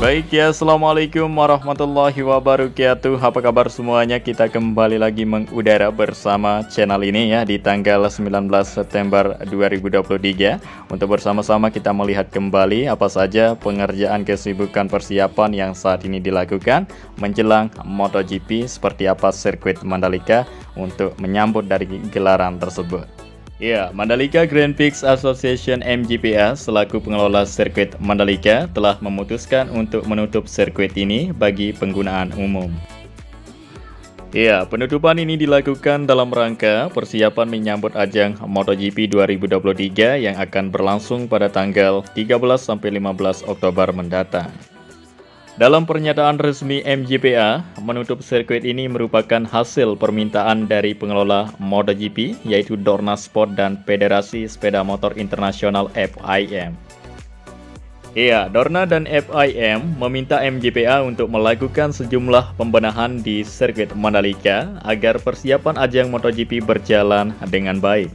Baik ya, Assalamualaikum warahmatullahi wabarakatuh. Apa kabar semuanya? Kita kembali lagi mengudara bersama channel ini ya di tanggal 19 September 2023. Untuk bersama-sama kita melihat kembali apa saja pengerjaan kesibukan persiapan yang saat ini dilakukan menjelang MotoGP, seperti apa sirkuit Mandalika untuk menyambut dari gelaran tersebut. Ya, Mandalika Grand Prix Association MGPA selaku pengelola sirkuit Mandalika telah memutuskan untuk menutup sirkuit ini bagi penggunaan umum. Ya, penutupan ini dilakukan dalam rangka persiapan menyambut ajang MotoGP 2023 yang akan berlangsung pada tanggal 13-15 Oktober mendatang. Dalam pernyataan resmi MGPA, menutup sirkuit ini merupakan hasil permintaan dari pengelola MotoGP, yaitu Dorna Sport dan Federasi Sepeda Motor Internasional FIM. Iya, Dorna dan FIM meminta MGPA untuk melakukan sejumlah pembenahan di sirkuit Mandalika agar persiapan ajang MotoGP berjalan dengan baik.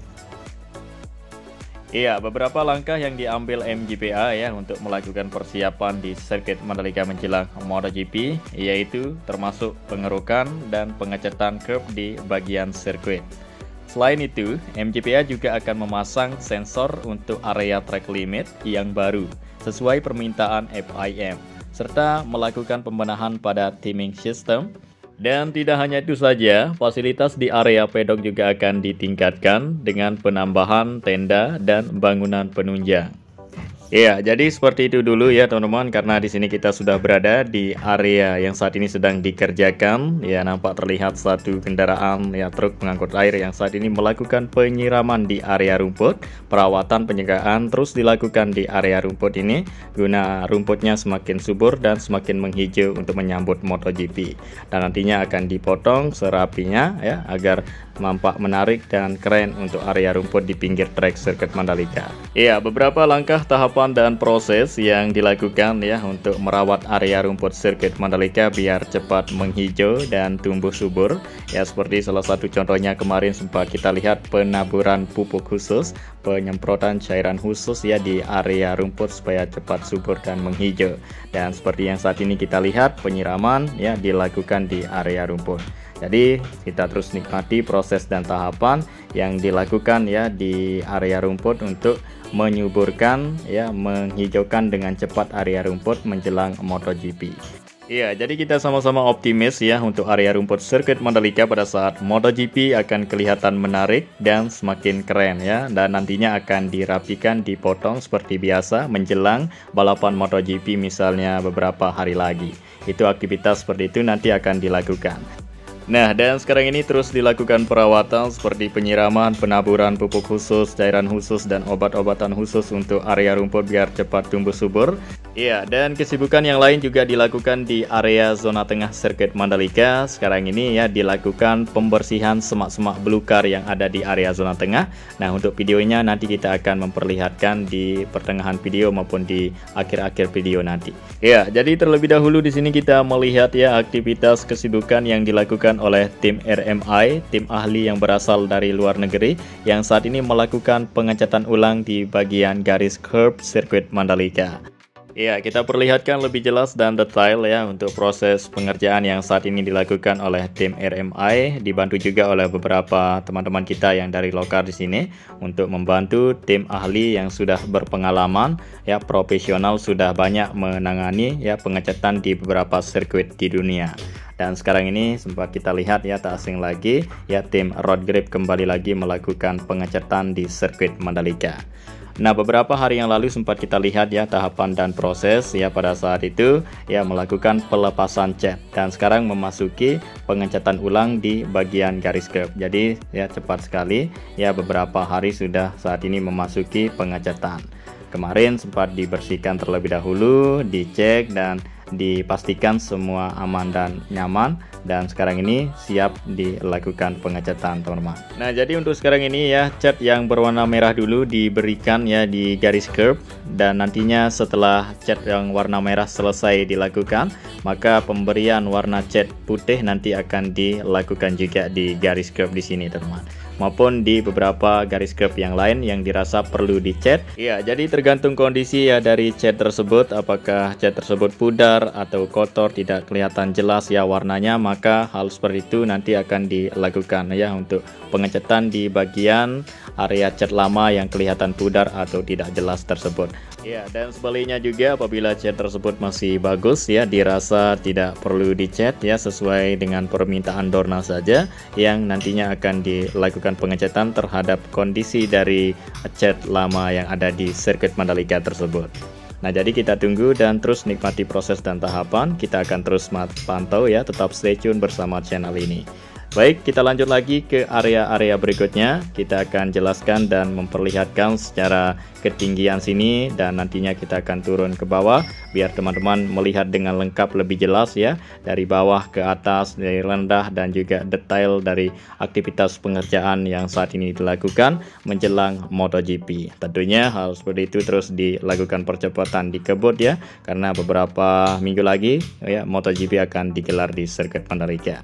Iya, beberapa langkah yang diambil MGPA ya untuk melakukan persiapan di sirkuit Mandalika menjelang MotoGP, yaitu termasuk pengerukan dan pengecatan curb di bagian sirkuit. Selain itu, MGPA juga akan memasang sensor untuk area track limit yang baru sesuai permintaan FIM, serta melakukan pembenahan pada timing system. Dan tidak hanya itu saja, fasilitas di area pedok juga akan ditingkatkan dengan penambahan tenda dan bangunan penunjang. Ya, jadi seperti itu dulu ya teman-teman, karena di sini kita sudah berada di area yang saat ini sedang dikerjakan. Ya, nampak terlihat satu kendaraan ya truk pengangkut air yang saat ini melakukan penyiraman di area rumput. Perawatan penjagaan terus dilakukan di area rumput ini guna rumputnya semakin subur dan semakin menghijau untuk menyambut MotoGP. Dan nantinya akan dipotong serapinya ya agar nampak menarik dan keren untuk area rumput di pinggir trek sirkuit Mandalika. Ya, beberapa langkah tahapan dan proses yang dilakukan ya untuk merawat area rumput sirkuit Mandalika biar cepat menghijau dan tumbuh subur. Ya, seperti salah satu contohnya kemarin sempat kita lihat penaburan pupuk khusus, penyemprotan cairan khusus ya di area rumput supaya cepat subur dan menghijau. Dan seperti yang saat ini kita lihat penyiraman ya dilakukan di area rumput. Jadi kita terus nikmati proses dan tahapan yang dilakukan ya di area rumput untuk menyuburkan ya menghijaukan dengan cepat area rumput menjelang MotoGP. Iya, jadi kita sama-sama optimis ya untuk area rumput sirkuit Mandalika pada saat MotoGP akan kelihatan menarik dan semakin keren ya, dan nantinya akan dirapikan, dipotong seperti biasa menjelang balapan MotoGP misalnya beberapa hari lagi. Itu aktivitas seperti itu nanti akan dilakukan. Nah, dan sekarang ini terus dilakukan perawatan seperti penyiraman, penaburan pupuk khusus, cairan khusus, dan obat-obatan khusus untuk area rumput biar cepat tumbuh subur. Iya, dan kesibukan yang lain juga dilakukan di area zona tengah sirkuit Mandalika. Sekarang ini ya dilakukan pembersihan semak-semak belukar yang ada di area zona tengah. Nah, untuk videonya nanti kita akan memperlihatkan di pertengahan video maupun di akhir-akhir video nanti. Ya, jadi terlebih dahulu di sini kita melihat ya aktivitas kesibukan yang dilakukan oleh tim RMI, tim ahli yang berasal dari luar negeri yang saat ini melakukan pengecatan ulang di bagian garis curb sirkuit Mandalika. Ya, kita perlihatkan lebih jelas dan detail ya untuk proses pengerjaan yang saat ini dilakukan oleh tim RMI, dibantu juga oleh beberapa teman-teman kita yang dari lokal di sini untuk membantu tim ahli yang sudah berpengalaman ya profesional, sudah banyak menangani ya pengecatan di beberapa sirkuit di dunia. Dan sekarang ini sempat kita lihat ya tak asing lagi ya tim Road Grip kembali lagi melakukan pengecatan di sirkuit Mandalika. Nah, beberapa hari yang lalu sempat kita lihat ya tahapan dan proses ya pada saat itu ya melakukan pelepasan cat dan sekarang memasuki pengecatan ulang di bagian garis curb. Jadi ya cepat sekali ya beberapa hari sudah saat ini memasuki pengecatan. Kemarin sempat dibersihkan terlebih dahulu, dicek dan dipastikan semua aman dan nyaman, dan sekarang ini siap dilakukan pengecatan teman-teman. Nah, jadi untuk sekarang ini ya cat yang berwarna merah dulu diberikan ya di garis curb, dan nantinya setelah cat yang warna merah selesai dilakukan, maka pemberian warna cat putih nanti akan dilakukan juga di garis curb di sini teman-teman. maupun di beberapa garis curb yang lain yang dirasa perlu dicat. Ya, jadi tergantung kondisi ya dari cat tersebut, apakah cat tersebut pudar atau kotor, tidak kelihatan jelas ya warnanya, maka hal seperti itu nanti akan dilakukan ya untuk pengecatan di bagian area cat lama yang kelihatan pudar atau tidak jelas tersebut. Ya, dan sebaliknya juga apabila cat tersebut masih bagus ya, dirasa tidak perlu dicat ya, sesuai dengan permintaan Dorna saja, yang nantinya akan dilakukan pengecatan terhadap kondisi dari cat lama yang ada di sirkuit Mandalika tersebut. Nah, jadi kita tunggu dan terus nikmati proses dan tahapan. Kita akan terus pantau ya, tetap stay tune bersama channel ini. Baik, kita lanjut lagi ke area-area berikutnya. Kita akan jelaskan dan memperlihatkan secara ketinggian sini, dan nantinya kita akan turun ke bawah biar teman-teman melihat dengan lengkap lebih jelas ya, dari bawah ke atas, dari rendah, dan juga detail dari aktivitas pengerjaan yang saat ini dilakukan menjelang MotoGP. Tentunya hal seperti itu terus dilakukan percepatan di kebut ya, karena beberapa minggu lagi ya MotoGP akan digelar di sirkuit Mandalika.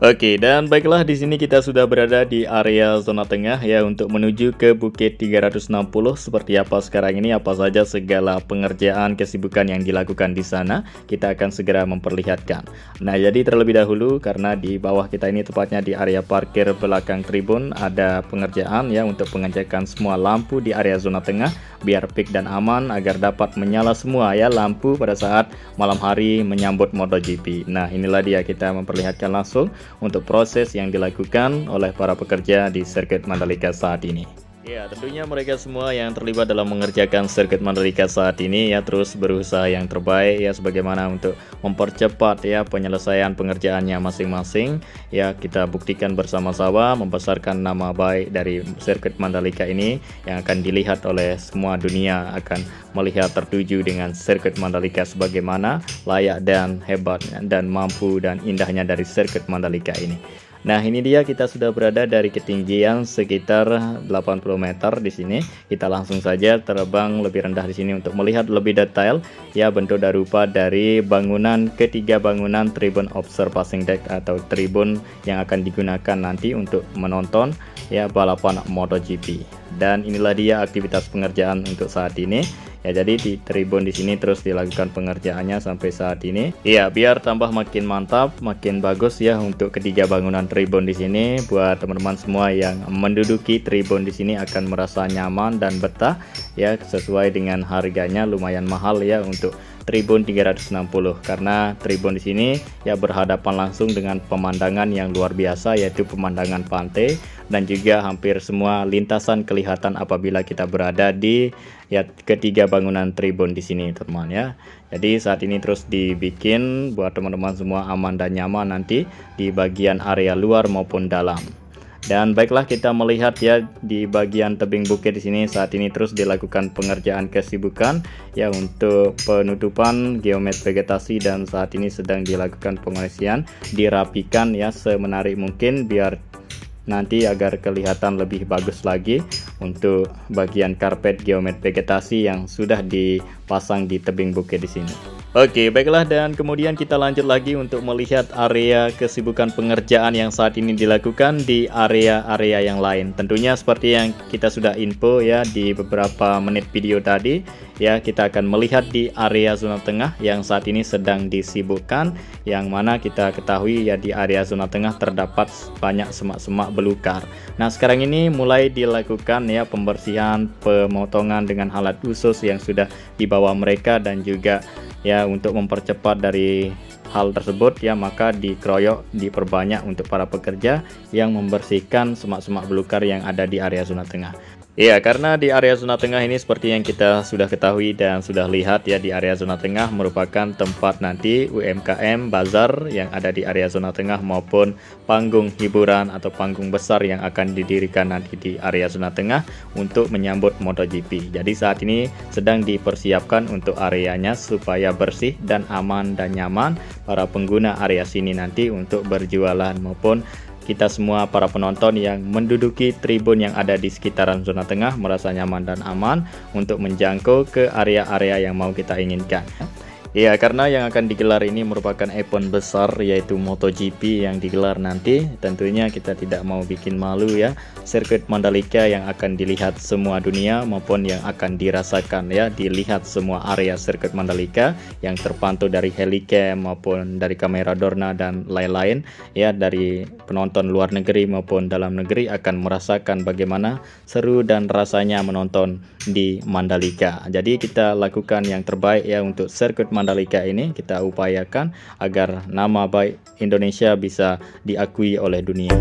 Oke, dan baiklah, di sini kita sudah berada di area zona tengah ya, untuk menuju ke Bukit 360. Seperti apa sekarang ini, apa saja segala pengerjaan kesibukan yang dilakukan di sana, kita akan segera memperlihatkan. Nah, jadi terlebih dahulu, karena di bawah kita ini tepatnya di area parkir belakang tribun ada pengerjaan ya untuk pengecekan semua lampu di area zona tengah biar peak dan aman agar dapat menyala semua ya lampu pada saat malam hari menyambut MotoGP. Nah, inilah dia, kita memperlihatkan langsung untuk proses yang dilakukan oleh para pekerja di sirkuit Mandalika saat ini. Ya, tentunya mereka semua yang terlibat dalam mengerjakan sirkuit Mandalika saat ini ya terus berusaha yang terbaik ya, sebagaimana untuk mempercepat ya penyelesaian pengerjaannya masing-masing. Ya, kita buktikan bersama-sama membesarkan nama baik dari sirkuit Mandalika ini yang akan dilihat oleh semua dunia, akan melihat tertuju dengan sirkuit Mandalika sebagaimana layak dan hebat dan mampu dan indahnya dari sirkuit Mandalika ini. Nah, ini dia, kita sudah berada dari ketinggian sekitar 80 meter di sini. Kita langsung saja terbang lebih rendah di sini untuk melihat lebih detail ya bentuk dan rupa dari bangunan, ketiga bangunan tribun observation deck atau tribun yang akan digunakan nanti untuk menonton ya balapan MotoGP. Dan inilah dia aktivitas pengerjaan untuk saat ini. Ya, jadi di tribun di sini terus dilakukan pengerjaannya sampai saat ini. Iya, biar tambah makin mantap, makin bagus ya untuk ketiga bangunan tribun di sini. Buat teman-teman semua yang menduduki tribun di sini akan merasa nyaman dan betah ya, sesuai dengan harganya lumayan mahal ya untuk tribun 360, karena tribun di sini ya berhadapan langsung dengan pemandangan yang luar biasa, yaitu pemandangan pantai dan juga hampir semua lintasan kelihatan apabila kita berada di ya ketiga bangunan tribun di sini teman ya. Jadi saat ini terus dibikin buat teman-teman semua aman dan nyaman nanti di bagian area luar maupun dalam. Dan baiklah, kita melihat ya di bagian tebing bukit di sini saat ini terus dilakukan pengerjaan kesibukan ya untuk penutupan geomet vegetasi, dan saat ini sedang dilakukan pengisian, dirapikan ya semenarik mungkin biar nanti agar kelihatan lebih bagus lagi untuk bagian karpet geomet vegetasi yang sudah dipasang di tebing bukit di sini. Oke, baiklah, dan kemudian kita lanjut lagi untuk melihat area kesibukan pengerjaan yang saat ini dilakukan di area-area yang lain. Tentunya seperti yang kita sudah info ya di beberapa menit video tadi ya, kita akan melihat di area zona tengah yang saat ini sedang disibukkan, yang mana kita ketahui ya di area zona tengah terdapat banyak semak-semak belukar. Nah, sekarang ini mulai dilakukan ya pembersihan, pemotongan dengan alat khusus yang sudah dibawa mereka, dan juga ya untuk mempercepat dari hal tersebut ya, maka dikeroyok, diperbanyak untuk para pekerja yang membersihkan semak-semak belukar yang ada di area zona tengah. Ya, karena di area zona tengah ini seperti yang kita sudah ketahui dan sudah lihat ya, di area zona tengah merupakan tempat nanti UMKM bazar yang ada di area zona tengah maupun panggung hiburan atau panggung besar yang akan didirikan nanti di area zona tengah untuk menyambut MotoGP. Jadi saat ini sedang dipersiapkan untuk areanya supaya bersih dan aman dan nyaman para pengguna area sini nanti untuk berjualan, maupun kita semua para penonton yang menduduki tribun yang ada di sekitaran zona tengah merasa nyaman dan aman untuk menjangkau ke area-area yang mau kita inginkan. Ya, karena yang akan digelar ini merupakan event besar yaitu MotoGP yang digelar nanti. Tentunya kita tidak mau bikin malu ya. Sirkuit Mandalika yang akan dilihat semua dunia maupun yang akan dirasakan ya, dilihat semua area sirkuit Mandalika yang terpantau dari Helicam maupun dari kamera Dorna dan lain-lain ya, dari penonton luar negeri maupun dalam negeri akan merasakan bagaimana seru dan rasanya menonton di Mandalika. Jadi kita lakukan yang terbaik ya untuk sirkuit Mandalika ini, kita upayakan agar nama baik Indonesia bisa diakui oleh dunia.